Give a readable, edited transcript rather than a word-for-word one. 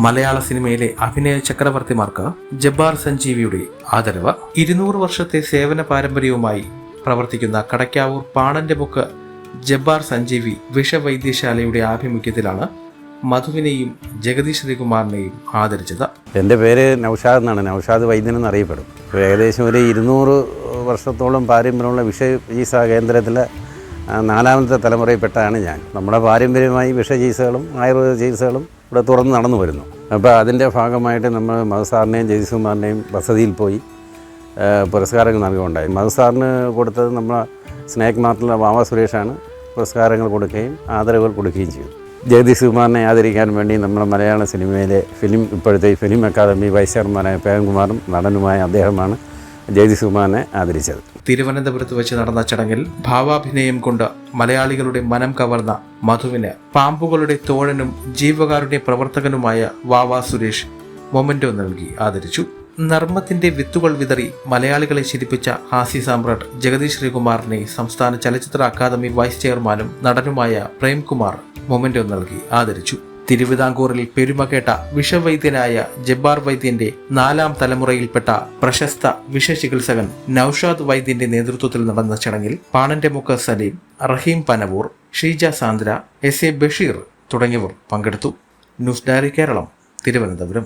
മലയാള സിനിമയിലെ അഭിനയ ചക്രവർത്തിമാർക്ക് ജബ്ബാർ സഞ്ജീവിയുടെ ആദരവ്. 200 വർഷത്തെ സേവന പാരമ്പര്യവുമായി പ്രവർത്തിക്കുന്ന കടയ്ക്കാവൂർ പാണന്റെ മുക്ക് ജബ്ബാർ സഞ്ജീവി വിഷവൈദ്യശാലയുടെ ആഭിമുഖ്യത്തിലാണ് മധുവിനെയും ജഗദീഷ് ശ്രീകുമാറിനെയും ആദരിച്ചത്. എൻ്റെ പേര് നൗഷാദ് എന്നാണ്. നൗഷാദ് വൈദ്യൻ എന്നറിയപ്പെടും. ഏകദേശം ഒരു 200 വർഷത്തോളം പാരമ്പര്യമുള്ള വിഷചികിത്സാ കേന്ദ്രത്തിലെ 4ാമത്തെ തലമുറയിൽപ്പെട്ടാണ് ഞാൻ. നമ്മുടെ പാരമ്പര്യമായി വിഷചികിത്സകളും ആയുർവേദ ചികിത്സകളും ഇവിടെ തുറന്ന് നടന്നു വരുന്നു. അപ്പോൾ അതിൻ്റെ ഭാഗമായിട്ട് നമ്മൾ മധുസാറിനെയും ജഗദീഷ് കുമാറിനെയും വസതിയിൽ പോയി പുരസ്കാരങ്ങൾ നൽകുകയുണ്ടായി. മധുസാറിന് കൊടുത്തത് നമ്മളെ സ്നേക് മാർട്ടിലെ വാവ സുരേഷാണ് പുരസ്കാരങ്ങൾ കൊടുക്കുകയും ആദരവുകൾ കൊടുക്കുകയും ചെയ്തു. ജഗദീഷ് കുമാറിനെ ആദരിക്കാൻ വേണ്ടി നമ്മുടെ മലയാള സിനിമയിലെ ഇപ്പോഴത്തെ ഫിലിം അക്കാദമി വൈസ് ചെയർമാനായ പ്രേംകുമാറും നടനുമായ അദ്ദേഹമാണ് ജഗദീഷ് കുമാറിനെ ആദരിച്ചത്. തിരുവനന്തപുരത്ത് വെച്ച് നടന്ന ചടങ്ങിൽ ഭാവാഭിനയം കൊണ്ട് മലയാളികളുടെ മനം കവർന്ന മധുവിന് പാമ്പുകളുടെ തോഴനും ജീവകാരുണ്യ പ്രവർത്തകനുമായ വാവ സുരേഷ് മൊമെന്റോ നൽകി ആദരിച്ചു. നർമ്മത്തിന്റെ വിത്തുകൾ വിതറി മലയാളികളെ ചിരിപ്പിച്ച ഹാസ്യ സാമ്രാട്ട് ജഗദീഷ് ശ്രീകുമാറിനെ സംസ്ഥാന ചലച്ചിത്ര അക്കാദമി വൈസ് ചെയർമാനും നടനുമായ പ്രേംകുമാർ മൊമെന്റോ നൽകി ആദരിച്ചു. തിരുവിതാംകൂറിൽ പെരുമകേട്ട വിഷവൈദ്യനായ ജബ്ബാർ വൈദ്യന്റെ 4ാം തലമുറയിൽപ്പെട്ട പ്രശസ്ത വിഷചികിത്സകൻ നൌഷാദ് വൈദ്യന്റെ നേതൃത്വത്തിൽ നടന്ന ചടങ്ങിൽ പാണന്റെ മുക്ക് സലീം, റഹീം പനവൂർ, ഷീജ സാന്ദ്ര, SA ബഷീർ തുടങ്ങിയവർ പങ്കെടുത്തു. News diary Keralam, Thiruvananthapuram.